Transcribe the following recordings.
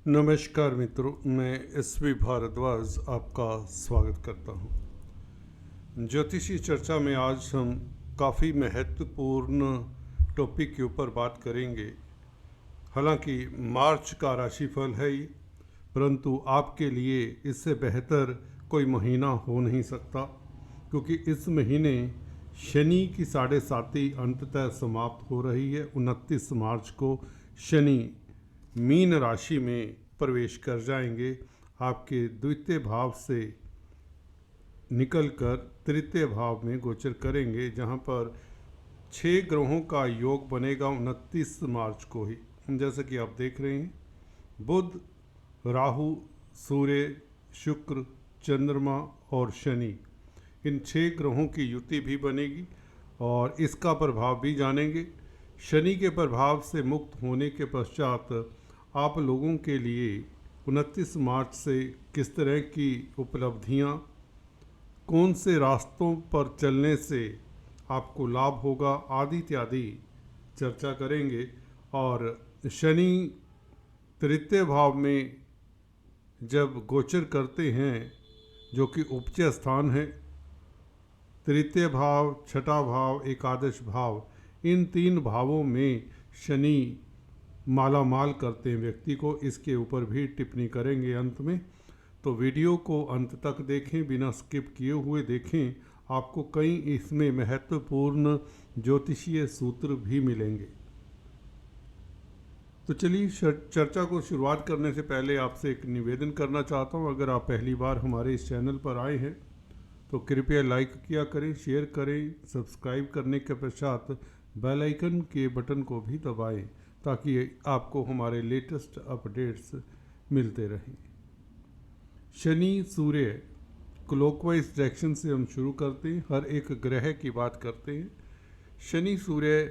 नमस्कार मित्रों, मैं एस.वी. भारद्वाज आपका स्वागत करता हूं। ज्योतिषी चर्चा में आज हम काफ़ी महत्वपूर्ण टॉपिक के ऊपर बात करेंगे। हालांकि मार्च का राशिफल है ये, परंतु आपके लिए इससे बेहतर कोई महीना हो नहीं सकता, क्योंकि इस महीने शनि की 7.5 अंततः समाप्त हो रही है। 29 मार्च को शनि मीन राशि में प्रवेश कर जाएंगे। आपके द्वितीय भाव से निकलकर तृतीय भाव में गोचर करेंगे, जहां पर 6 ग्रहों का योग बनेगा 29 मार्च को ही। जैसे कि आप देख रहे हैं, बुध, राहु, सूर्य, शुक्र, चंद्रमा और शनि, इन 6 ग्रहों की युति भी बनेगी और इसका प्रभाव भी जानेंगे। शनि के प्रभाव से मुक्त होने के पश्चात आप लोगों के लिए 29 मार्च से किस तरह की उपलब्धियां, कौन से रास्तों पर चलने से आपको लाभ होगा, आदि इत्यादि चर्चा करेंगे। और शनि तृतीय भाव में जब गोचर करते हैं, जो कि उपचय स्थान है, तृतीय भाव, छठा भाव, एकादश भाव, इन 3 भावों में शनि माला माल करते हैं व्यक्ति को। इसके ऊपर भी टिप्पणी करेंगे अंत में, तो वीडियो को अंत तक देखें, बिना स्किप किए हुए देखें। आपको कई इसमें महत्वपूर्ण ज्योतिषीय सूत्र भी मिलेंगे। तो चलिए, चर्चा को शुरुआत करने से पहले आपसे एक निवेदन करना चाहता हूं। अगर आप पहली बार हमारे इस चैनल पर आए हैं तो कृपया लाइक किया करें, शेयर करें, सब्सक्राइब करने के पश्चात बेल आइकन के बटन को भी दबाएं, ताकि आपको हमारे लेटेस्ट अपडेट्स मिलते रहें। शनि सूर्य क्लॉकवाइज डायरेक्शन से हम शुरू करते हैं, हर एक ग्रह की बात करते हैं। शनि सूर्य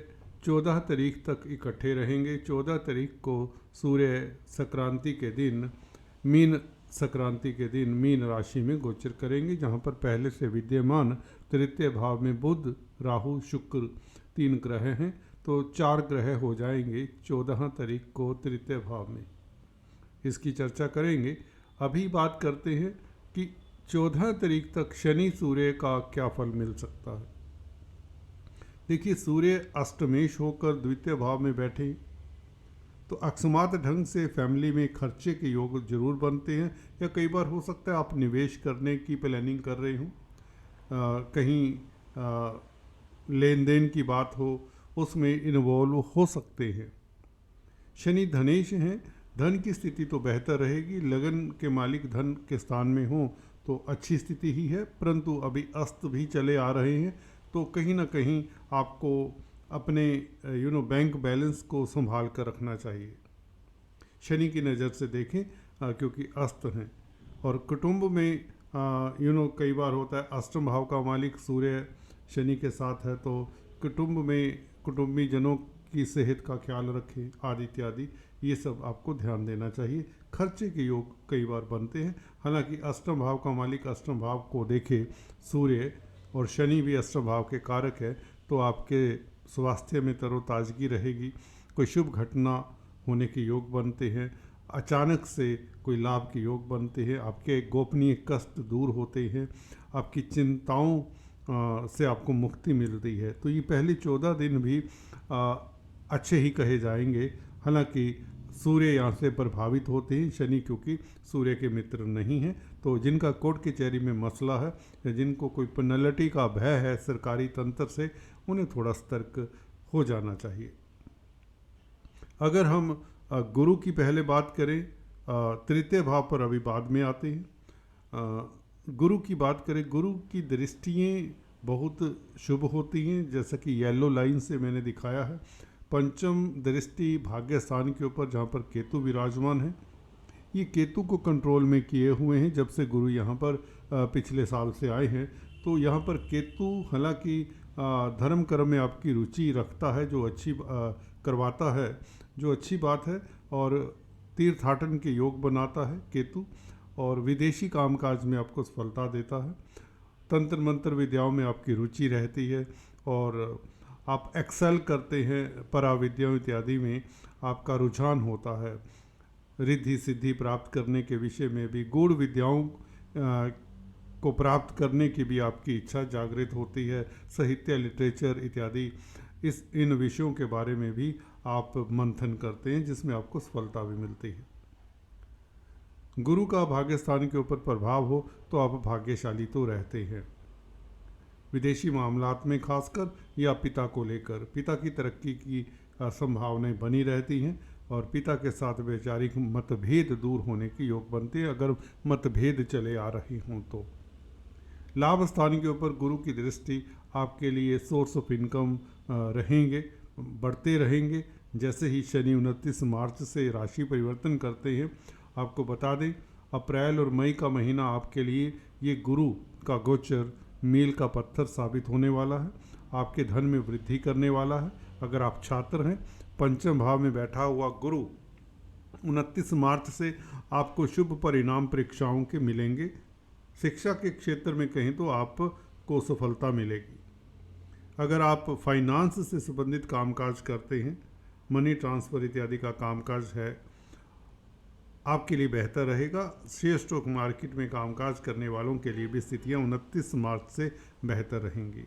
14 तारीख तक इकट्ठे रहेंगे। 14 तारीख को सूर्य संक्रांति के दिन, मीन संक्रांति के दिन मीन राशि में गोचर करेंगे, जहां पर पहले से विद्यमान तृतीय भाव में बुध, राहु, शुक्र 3 ग्रह हैं, तो 4 ग्रह हो जाएंगे 14 तारीख को तृतीय भाव में। इसकी चर्चा करेंगे। अभी बात करते हैं कि 14 तारीख तक शनि सूर्य का क्या फल मिल सकता है। देखिए, सूर्य अष्टमेश होकर द्वितीय भाव में बैठे तो अकस्मात ढंग से फैमिली में खर्चे के योग जरूर बनते हैं, या कई बार हो सकता है आप निवेश करने की प्लानिंग कर रहे हो, कहीं लेन देन की बात हो, उसमें इन्वॉल्व हो सकते हैं। शनि धनेश हैं, धन की स्थिति तो बेहतर रहेगी। लगन के मालिक धन के स्थान में हो तो अच्छी स्थिति ही है, परंतु अभी अस्त भी चले आ रहे हैं, तो कहीं ना कहीं आपको अपने बैंक बैलेंस को संभाल कर रखना चाहिए। शनि की नज़र से देखें, क्योंकि अस्त हैं। और कुटुंब में कई बार होता है अष्टम भाव का मालिक सूर्य शनि के साथ है, तो कुटुंब में कुटुंबी जनों की सेहत का ख्याल रखें, आदि इत्यादि, ये सब आपको ध्यान देना चाहिए। खर्चे के योग कई बार बनते हैं। हालांकि अष्टम भाव का मालिक अष्टम भाव को देखे सूर्य, और शनि भी अष्टम भाव के कारक है, तो आपके स्वास्थ्य में तरोताजगी रहेगी। कोई शुभ घटना होने के योग बनते हैं, अचानक से कोई लाभ के योग बनते हैं, आपके गोपनीय कष्ट दूर होते हैं, आपकी चिंताओं से आपको मुक्ति मिलती है। तो ये पहले 14 दिन भी अच्छे ही कहे जाएंगे। हालांकि सूर्य यहाँ से प्रभावित होते हैं, शनि क्योंकि सूर्य के मित्र नहीं हैं, तो जिनका कोर्ट कचहरी में मसला है या जिनको कोई पेनल्टी का भय है सरकारी तंत्र से, उन्हें थोड़ा सतर्क हो जाना चाहिए। अगर हम गुरु की पहले बात करें, तृतीय भाव पर अभी बाद में आते हैं। गुरु की बात करें, गुरु की दृष्टियाँ बहुत शुभ होती हैं, जैसा कि येलो लाइन से मैंने दिखाया है। पंचम दृष्टि भाग्य स्थान के ऊपर, जहाँ पर केतु विराजमान है, ये केतु को कंट्रोल में किए हुए हैं जब से गुरु यहाँ पर पिछले साल से आए हैं। तो यहाँ पर केतु हालांकि धर्म कर्म में आपकी रुचि रखता है, जो अच्छी करवाता है, जो अच्छी बात है, और तीर्थाटन के योग बनाता है केतु, और विदेशी कामकाज में आपको सफलता देता है। तंत्र मंत्र विद्याओं में आपकी रुचि रहती है और आप एक्सेल करते हैं, पराविद्याओं इत्यादि में आपका रुझान होता है। रिद्धि सिद्धि प्राप्त करने के विषय में भी, गूढ़ विद्याओं को प्राप्त करने की भी आपकी इच्छा जागृत होती है। साहित्य, लिटरेचर इत्यादि इन विषयों के बारे में भी आप मंथन करते हैं, जिसमें आपको सफलता भी मिलती है। गुरु का भाग्यस्थान के ऊपर प्रभाव हो तो आप भाग्यशाली तो रहते हैं। विदेशी मामलात में खासकर या पिता को लेकर, पिता की तरक्की की संभावनाएं बनी रहती हैं और पिता के साथ वैचारिक मतभेद दूर होने के योग बनते हैं, अगर मतभेद चले आ रहे हों तो। लाभ स्थान के ऊपर गुरु की दृष्टि आपके लिए सोर्स ऑफ इनकम रहेंगे, बढ़ते रहेंगे। जैसे ही शनि 29 मार्च से राशि परिवर्तन करते हैं, आपको बता दें अप्रैल और मई का महीना आपके लिए ये गुरु का गोचर मील का पत्थर साबित होने वाला है, आपके धन में वृद्धि करने वाला है। अगर आप छात्र हैं, पंचम भाव में बैठा हुआ गुरु 29 मार्च से आपको शुभ परिणाम परीक्षाओं के मिलेंगे। शिक्षा के क्षेत्र में कहें तो आपको सफलता मिलेगी। अगर आप फाइनेंस से संबंधित कामकाज करते हैं, मनी ट्रांसफ़र इत्यादि का कामकाज है, आपके लिए बेहतर रहेगा। शेयर स्टॉक मार्केट में कामकाज करने वालों के लिए भी स्थितियां 29 मार्च से बेहतर रहेंगी।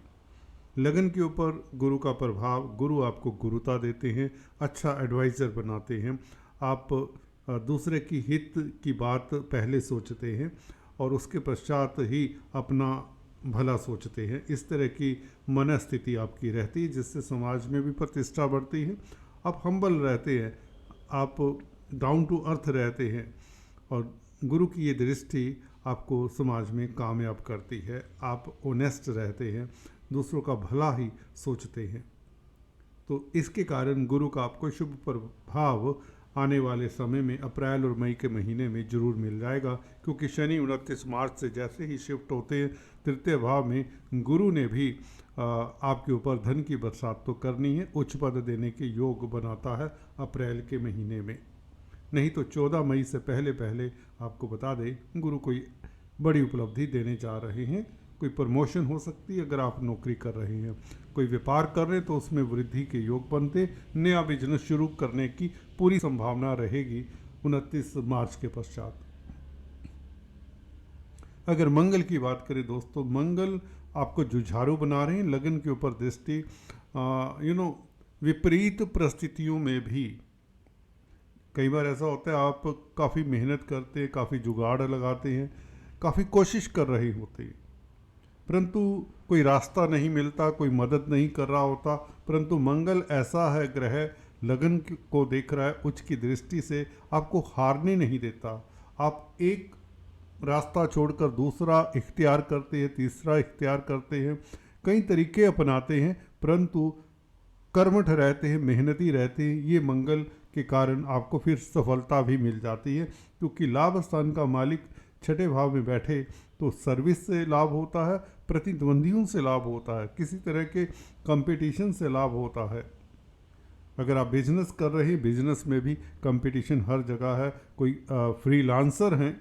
लगन के ऊपर गुरु का प्रभाव, गुरु आपको गुरुता देते हैं, अच्छा एडवाइज़र बनाते हैं, आप दूसरे की हित की बात पहले सोचते हैं और उसके पश्चात ही अपना भला सोचते हैं। इस तरह की मनस्थिति आपकी रहती है, जिससे समाज में भी प्रतिष्ठा बढ़ती है। आप हम्बल रहते हैं, आप डाउन टू अर्थ रहते हैं और गुरु की ये दृष्टि आपको समाज में कामयाब करती है। आप ऑनेस्ट रहते हैं, दूसरों का भला ही सोचते हैं। तो इसके कारण गुरु का आपको शुभ प्रभाव आने वाले समय में अप्रैल और मई के महीने में जरूर मिल जाएगा, क्योंकि शनि 29 मार्च से जैसे ही शिफ्ट होते हैं तृतीय भाव में, गुरु ने भी आपके ऊपर धन की बरसात तो करनी है, उच्च पद देने के योग बनाता है अप्रैल के महीने में। नहीं तो 14 मई से पहले पहले आपको बता दें गुरु कोई बड़ी उपलब्धि देने जा रहे हैं। कोई प्रमोशन हो सकती है अगर आप नौकरी कर रहे हैं, कोई व्यापार कर रहे हैं तो उसमें वृद्धि के योग बनते, नया बिजनेस शुरू करने की पूरी संभावना रहेगी 29 मार्च के पश्चात। अगर मंगल की बात करें दोस्तों, मंगल आपको जुझारू बना रहे हैं। लगन के ऊपर दृष्टि विपरीत परिस्थितियों में भी, कई बार ऐसा होता है आप काफ़ी मेहनत करते हैं, काफ़ी जुगाड़ लगाते हैं, काफ़ी कोशिश कर रहे होते हैं, परंतु कोई रास्ता नहीं मिलता, कोई मदद नहीं कर रहा होता। परंतु मंगल ऐसा है ग्रह, लगन को देख रहा है उच्च की दृष्टि से, आपको हारने नहीं देता। आप एक रास्ता छोड़कर दूसरा इख्तियार करते हैं, तीसरा इख्तियार करते हैं, कई तरीके अपनाते हैं, परंतु कर्मठ रहते हैं, मेहनती रहते हैं। ये मंगल के कारण आपको फिर सफलता भी मिल जाती है, क्योंकि लाभ स्थान का मालिक छठे भाव में बैठे तो सर्विस से लाभ होता है, प्रतिद्वंदियों से लाभ होता है, किसी तरह के कंपटीशन से लाभ होता है। अगर आप बिजनेस कर रहे हैं, बिजनेस में भी कंपटीशन हर जगह है। कोई फ्रीलांसर हैं,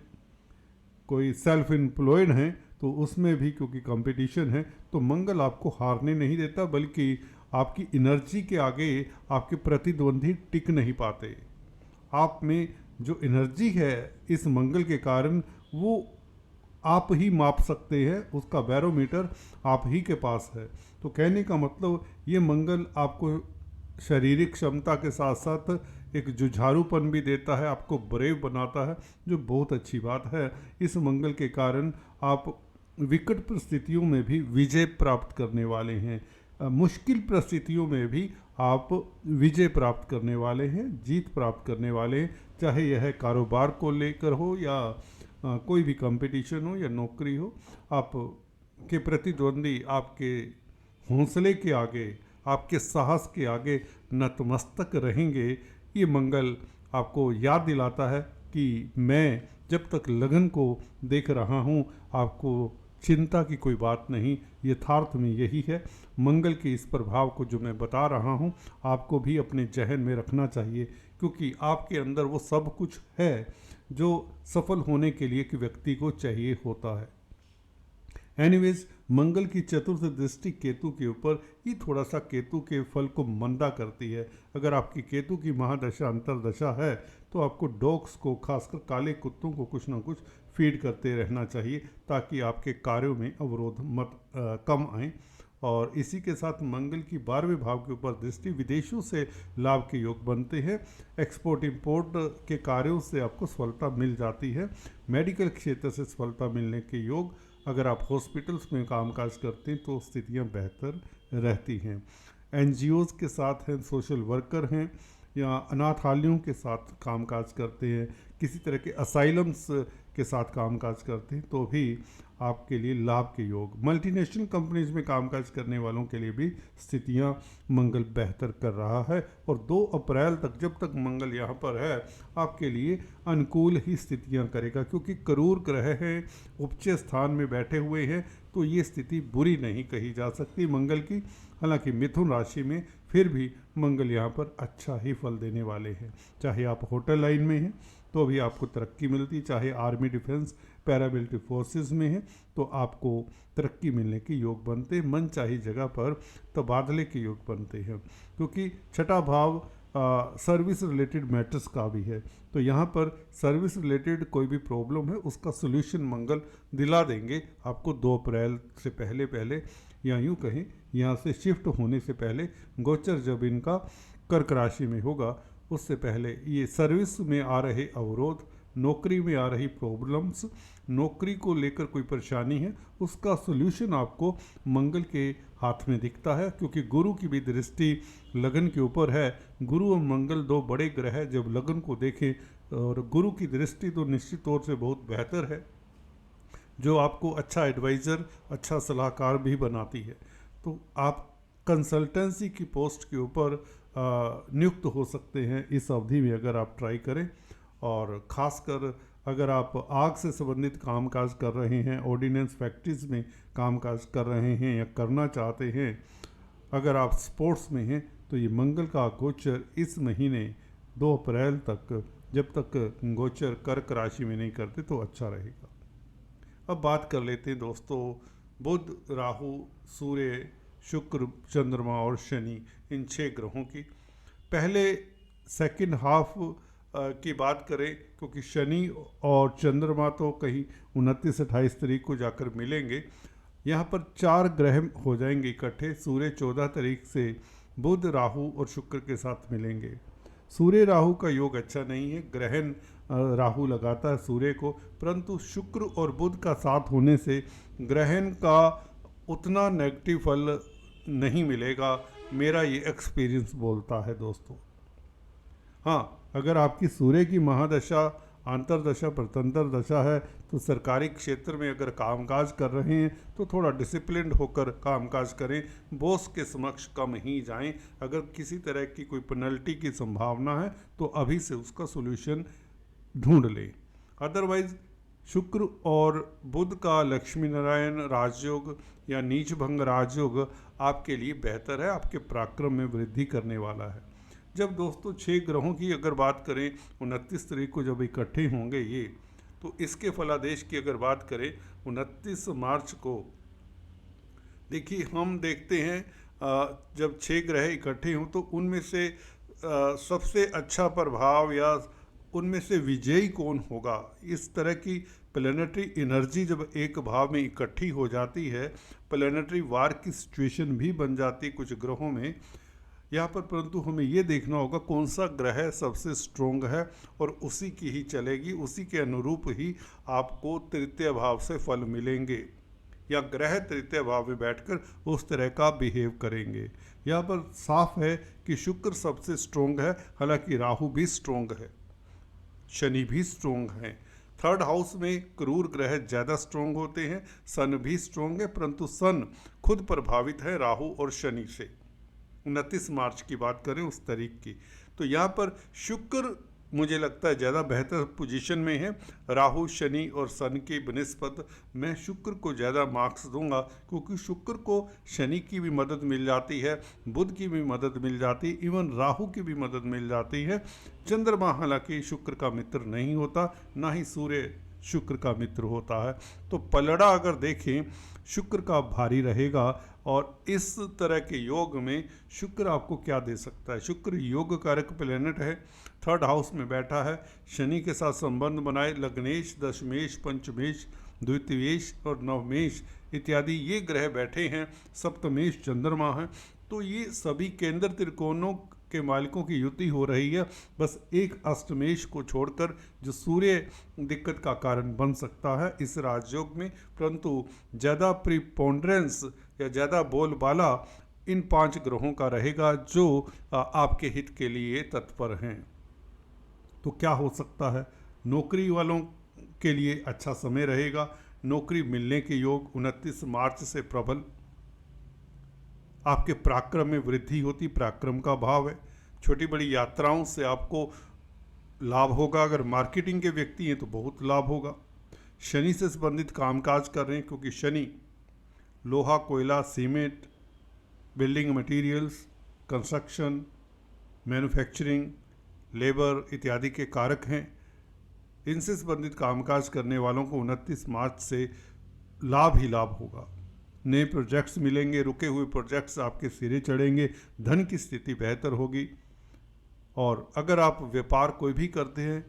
कोई सेल्फ एम्प्लॉयड हैं, तो उसमें भी क्योंकि कंपटीशन है, तो मंगल आपको हारने नहीं देता, बल्कि आपकी एनर्जी के आगे आपके प्रतिद्वंदी टिक नहीं पाते। आप में जो एनर्जी है इस मंगल के कारण, वो आप ही माप सकते हैं, उसका बैरोमीटर आप ही के पास है। तो कहने का मतलब ये मंगल आपको शारीरिक क्षमता के साथ साथ एक जुझारूपन भी देता है, आपको ब्रेव बनाता है, जो बहुत अच्छी बात है। इस मंगल के कारण आप विकट परिस्थितियों में भी विजय प्राप्त करने वाले हैं, मुश्किल परिस्थितियों में भी आप विजय प्राप्त करने वाले हैं, जीत प्राप्त करने वाले हैं, चाहे यह कारोबार को लेकर हो या कोई भी कंपटीशन हो या नौकरी हो। आप के प्रतिद्वंदी आपके हौसले के आगे, आपके साहस के आगे नतमस्तक रहेंगे। ये मंगल आपको याद दिलाता है कि मैं जब तक लगन को देख रहा हूँ, आपको चिंता की कोई बात नहीं। यथार्थ में यही है। मंगल के इस प्रभाव को जो मैं बता रहा हूँ, आपको भी अपने जहन में रखना चाहिए, क्योंकि आपके अंदर वो सब कुछ है जो सफल होने के लिए कि व्यक्ति को चाहिए होता है। एनीवेज, मंगल की चतुर्थ दृष्टि केतु के ऊपर, ये थोड़ा सा केतु के फल को मंदा करती है। अगर आपकी केतु की महादशा अंतरदशा है तो आपको डॉग्स को, खासकर काले कुत्तों को कुछ ना कुछ फीड करते रहना चाहिए ताकि आपके कार्यों में अवरोध कम आए। और इसी के साथ मंगल की 12वें भाव के ऊपर दृष्टि, विदेशों से लाभ के योग बनते हैं। एक्सपोर्ट इंपोर्ट के कार्यों से आपको सफलता मिल जाती है। मेडिकल क्षेत्र से सफलता मिलने के योग, अगर आप हॉस्पिटल्स में कामकाज करते हैं तो स्थितियां बेहतर रहती हैं। एनजीओज के साथ हैं, सोशल वर्कर हैं या अनाथालयों के साथ कामकाज करते हैं, किसी तरह के असाइलम्स के साथ कामकाज करते हैं तो भी आपके लिए लाभ के योग। मल्टीनेशनल कंपनीज में कामकाज करने वालों के लिए भी स्थितियां मंगल बेहतर कर रहा है। और 2 अप्रैल तक, जब तक मंगल यहाँ पर है, आपके लिए अनुकूल ही स्थितियां करेगा, क्योंकि क्रूर ग्रह हैं, उच्च स्थान में बैठे हुए हैं, तो ये स्थिति बुरी नहीं कही जा सकती मंगल की। हालांकि मिथुन राशि में फिर भी मंगल यहाँ पर अच्छा ही फल देने वाले हैं। चाहे आप होटल लाइन में हैं तो भी आपको तरक्की मिलती, चाहे आर्मी, डिफेंस, पैरामिलिट्री फोर्सेस में है तो आपको तरक्की मिलने के योग बनते हैं। मन चाही जगह पर तबादले के योग बनते हैं, क्योंकि छठा भाव सर्विस रिलेटेड मैटर्स का भी है। तो यहाँ पर सर्विस रिलेटेड कोई भी प्रॉब्लम है उसका सोल्यूशन मंगल दिला देंगे आपको 2 अप्रैल से पहले पहले, या यूँ कहें यहाँ से शिफ्ट होने से पहले। गोचर जब इनका कर्क राशि में होगा उससे पहले ये सर्विस में आ रहे अवरोध, नौकरी में आ रही प्रॉब्लम्स, नौकरी को लेकर कोई परेशानी है, उसका सोल्यूशन आपको मंगल के हाथ में दिखता है। क्योंकि गुरु की भी दृष्टि लगन के ऊपर है। गुरु और मंगल 2 बड़े ग्रह जब लगन को देखें, और गुरु की दृष्टि तो निश्चित तौर से बहुत बेहतर है, जो आपको अच्छा एडवाइज़र, अच्छा सलाहकार भी बनाती है। तो आप कंसल्टेंसी की पोस्ट के ऊपर नियुक्त हो सकते हैं इस अवधि में अगर आप ट्राई करें। और ख़ासकर अगर आप आग से संबंधित कामकाज कर रहे हैं, ऑर्डिनेंस फैक्ट्रीज में कामकाज कर रहे हैं या करना चाहते हैं, अगर आप स्पोर्ट्स में हैं तो ये मंगल का गोचर इस महीने 2 अप्रैल तक, जब तक गोचर कर्क राशि में नहीं करते, तो अच्छा रहेगा। अब बात कर लेते हैं दोस्तों बुध, राहु, सूर्य, शुक्र, चंद्रमा और शनि, इन 6 ग्रहों की। पहले सेकंड हाफ की बात करें, क्योंकि शनि और चंद्रमा तो कहीं 29-28 तारीख को जाकर मिलेंगे। यहाँ पर 4 ग्रह हो जाएंगे इकट्ठे। सूर्य 14 तारीख से बुध, राहु और शुक्र के साथ मिलेंगे। सूर्य राहु का योग अच्छा नहीं है, ग्रहण राहु लगाता है सूर्य को, परंतु शुक्र और बुध का साथ होने से ग्रहण का उतना नेगेटिव फल नहीं मिलेगा, मेरा ये एक्सपीरियंस बोलता है दोस्तों। हाँ, अगर आपकी सूर्य की महादशा, अंतरदशा, प्रतंतर दशा है तो सरकारी क्षेत्र में अगर कामकाज कर रहे हैं तो थोड़ा डिसिप्लिन्ड होकर कामकाज करें, बॉस के समक्ष कम ही जाएं। अगर किसी तरह की कोई पेनल्टी की संभावना है तो अभी से उसका सोल्यूशन ढूंढ लें। अदरवाइज शुक्र और बुध का लक्ष्मी नारायण राजयोग या नीच भंग राजयोग आपके लिए बेहतर है, आपके पराक्रम में वृद्धि करने वाला है। जब दोस्तों 6 ग्रहों की अगर बात करें, 29 तारीख को जब इकट्ठे होंगे ये, तो इसके फलादेश की अगर बात करें 29 मार्च को, देखिए हम देखते हैं जब 6 ग्रह इकट्ठे हों तो उनमें से सबसे अच्छा प्रभाव या उनमें से विजयी कौन होगा, इस तरह की प्लैनेटरी एनर्जी जब एक भाव में इकट्ठी हो जाती है, प्लैनेटरी वार की सिचुएशन भी बन जाती है कुछ ग्रहों में यहाँ पर। परंतु हमें ये देखना होगा कौन सा ग्रह सबसे स्ट्रोंग है और उसी की ही चलेगी, उसी के अनुरूप ही आपको तृतीय भाव से फल मिलेंगे, या ग्रह तृतीय भाव में बैठकर उस तरह का बिहेव करेंगे। यहाँ पर साफ है कि शुक्र सबसे स्ट्रोंग है, हालांकि राहु भी स्ट्रोंग है, शनि भी स्ट्रोंग है। 3rd हाउस में क्रूर ग्रह ज़्यादा स्ट्रोंग होते हैं, सन भी स्ट्रोंग है, परंतु सन खुद प्रभावित है राहु और शनि से। 29 मार्च की बात करें उस तारीख की, तो यहाँ पर शुक्र मुझे लगता है ज़्यादा बेहतर पोजीशन में है। राहु, शनि और सन की बनिस्बत मैं शुक्र को ज़्यादा मार्क्स दूंगा, क्योंकि शुक्र को शनि की भी मदद मिल जाती है, बुध की भी मदद मिल जाती है, इवन राहु की भी मदद मिल जाती है। चंद्रमा हालांकि शुक्र का मित्र नहीं होता, ना ही सूर्य शुक्र का मित्र होता है। तो पलड़ा अगर देखें शुक्र का भारी रहेगा, और इस तरह के योग में शुक्र आपको क्या दे सकता है। शुक्र योग कारक प्लेनेट है, थर्ड हाउस में बैठा है, शनि के साथ संबंध बनाए, लग्नेश, दशमेश, पंचमेश, द्वितीयेश और नवमेश इत्यादि ये ग्रह बैठे हैं, सप्तमेश चंद्रमा है। तो ये सभी केंद्र त्रिकोणों के मालिकों की युति हो रही है, बस एक अष्टमेश को छोड़कर, जो सूर्य दिक्कत का कारण बन सकता है इस राजयोग में। परंतु ज़्यादा प्रीपोंड्रेंस या ज़्यादा बोलबाला इन 5 ग्रहों का रहेगा जो आपके हित के लिए तत्पर हैं। तो क्या हो सकता है, नौकरी वालों के लिए अच्छा समय रहेगा। नौकरी मिलने के योग 29 मार्च से प्रबल। आपके पराक्रम में वृद्धि होती, पराक्रम का भाव है। छोटी बड़ी यात्राओं से आपको लाभ होगा। अगर मार्केटिंग के व्यक्ति हैं तो बहुत लाभ होगा। शनि से संबंधित कामकाज कर रहे हैं, क्योंकि शनि लोहा, कोयला, cement, building materials, construction, manufacturing, labour इत्यादि के कारक हैं। इनसे संबंधित कामकाज करने वालों को 29 मार्च से लाभ ही लाभ होगा। नए प्रोजेक्ट्स मिलेंगे, रुके हुए प्रोजेक्ट्स आपके सिरे चढ़ेंगे, धन की स्थिति बेहतर होगी। और अगर आप व्यापार कोई भी करते हैं,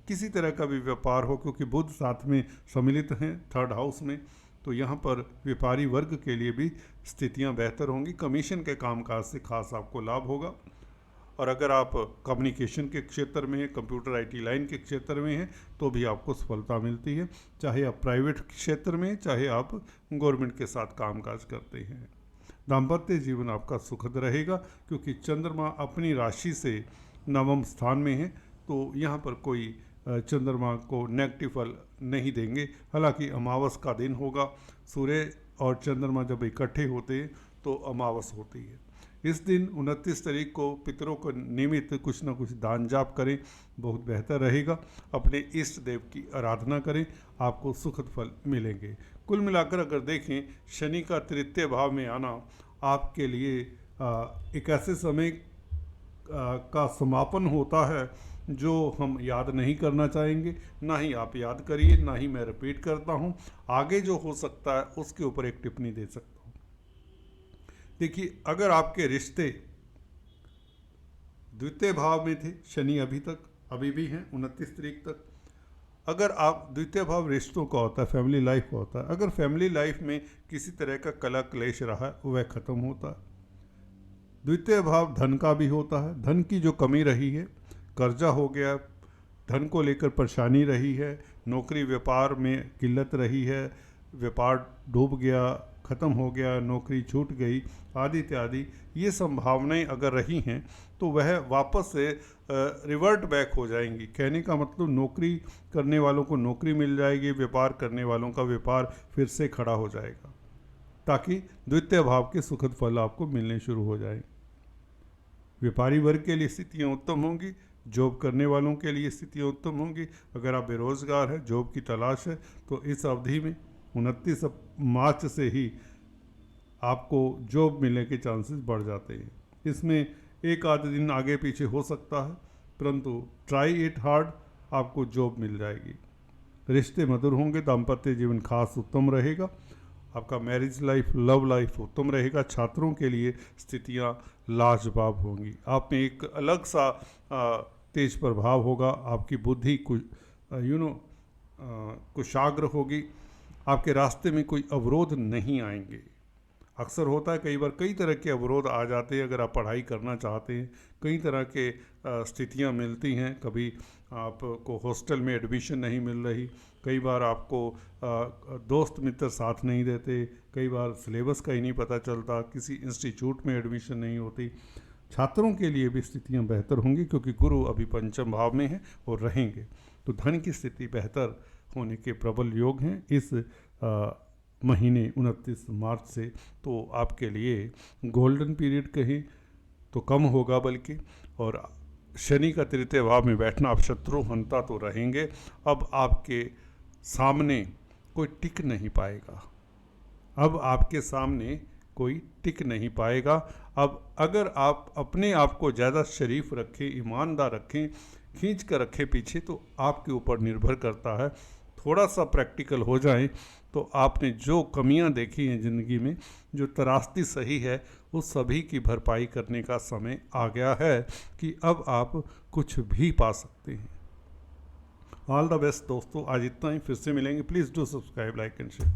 किसी तरह का भी व्यापार हो, क्योंकि बुध साथ में सम्मिलित हैं थर्ड हाउस में, तो यहाँ पर व्यापारी वर्ग के लिए भी स्थितियाँ बेहतर होंगी। कमीशन के कामकाज से खास आपको लाभ होगा। और अगर आप कम्युनिकेशन के क्षेत्र में हैं, कंप्यूटर IT लाइन के क्षेत्र में हैं, तो भी आपको सफलता मिलती है, चाहे आप प्राइवेट क्षेत्र में, चाहे आप गवर्नमेंट के साथ कामकाज करते हैं। दाम्पत्य जीवन आपका सुखद रहेगा, क्योंकि चंद्रमा अपनी राशि से नवम स्थान में है, तो यहाँ पर कोई चंद्रमा को नेगेटिव फल नहीं देंगे। हालांकि अमावस का दिन होगा, सूर्य और चंद्रमा जब इकट्ठे होते हैं तो अमावस होती है। इस दिन 29 तारीख को पितरों को निमित्त कुछ न कुछ दान जाप करें, बहुत बेहतर रहेगा। अपने इष्ट देव की आराधना करें, आपको सुखद फल मिलेंगे। कुल मिलाकर अगर देखें, शनि का तृतीय भाव में आना आपके लिए एक ऐसे समय का समापन होता है जो हम याद नहीं करना चाहेंगे। ना ही आप याद करिए, ना ही मैं रिपीट करता हूँ। आगे जो हो सकता है उसके ऊपर एक टिप्पणी दे सकता हूँ। देखिए, अगर आपके रिश्ते द्वितीय भाव में थे, शनि अभी भी हैं 29 तारीख तक। अगर आप द्वितीय भाव रिश्तों का होता है, फैमिली लाइफ का होता है, अगर फैमिली लाइफ में किसी तरह का कलह क्लेश रहा है, वह खत्म होता है। द्वितीय भाव धन का भी होता है। धन की जो कमी रही है, कर्जा हो गया, धन को लेकर परेशानी रही है, नौकरी व्यापार में किल्लत रही है, व्यापार डूब गया, ख़त्म हो गया, नौकरी छूट गई आदि इत्यादि, ये संभावनाएं अगर रही हैं तो वह वापस से रिवर्ट बैक हो जाएंगी। कहने का मतलब, नौकरी करने वालों को नौकरी मिल जाएगी, व्यापार करने वालों का व्यापार फिर से खड़ा हो जाएगा, ताकि द्वितीय भाव के सुखद फल आपको मिलने शुरू हो जाएंगे। व्यापारी वर्ग के लिए स्थितियाँ उत्तम होंगी, जॉब करने वालों के लिए स्थितियाँ उत्तम होंगी। अगर आप बेरोज़गार हैं, जॉब की तलाश है, तो इस अवधि में 29 मार्च से ही आपको जॉब मिलने के चांसेस बढ़ जाते हैं। इसमें एक आध दिन आगे पीछे हो सकता है, परंतु ट्राई इट हार्ड, आपको जॉब मिल जाएगी। रिश्ते मधुर होंगे, दाम्पत्य जीवन खास उत्तम रहेगा। आपका मैरिज लाइफ, लव लाइफ उत्तम रहेगा। छात्रों के लिए स्थितियाँ लाजवाब होंगी। आप में एक अलग सा तेज प्रभाव होगा। आपकी बुद्धि कुशाग्र होगी। आपके रास्ते में कोई अवरोध नहीं आएंगे। अक्सर होता है, कई बार कई तरह के अवरोध आ जाते हैं। अगर आप पढ़ाई करना चाहते हैं, कई तरह के स्थितियां मिलती हैं। कभी आपको हॉस्टल में एडमिशन नहीं मिल रही, कई बार आपको दोस्त मित्र साथ नहीं देते, कई बार सिलेबस का ही नहीं पता चलता, किसी इंस्टीट्यूट में एडमिशन नहीं होती। छात्रों के लिए भी स्थितियां बेहतर होंगी, क्योंकि गुरु अभी पंचम भाव में हैं और रहेंगे, तो धन की स्थिति बेहतर होने के प्रबल योग हैं इस महीने 29 मार्च से। तो आपके लिए गोल्डन पीरियड कहें तो कम होगा, बल्कि, और शनि का तृतीय भाव में बैठना, आप शत्रु हंता तो रहेंगे। अब आपके सामने कोई टिक नहीं पाएगा। अब आपके सामने कोई टिक नहीं पाएगा। अब अगर आप अपने आप को ज़्यादा शरीफ रखें, ईमानदार रखें, खींच कर रखें पीछे, तो आपके ऊपर निर्भर करता है। थोड़ा सा प्रैक्टिकल हो जाएं तो आपने जो कमियां देखी हैं ज़िंदगी में, जो त्रासदी सही है, उस सभी की भरपाई करने का समय आ गया है कि अब आप कुछ भी पा सकते हैं। ऑल द बेस्ट दोस्तों, आज इतना ही, फिर से मिलेंगे। Please do subscribe, like and share.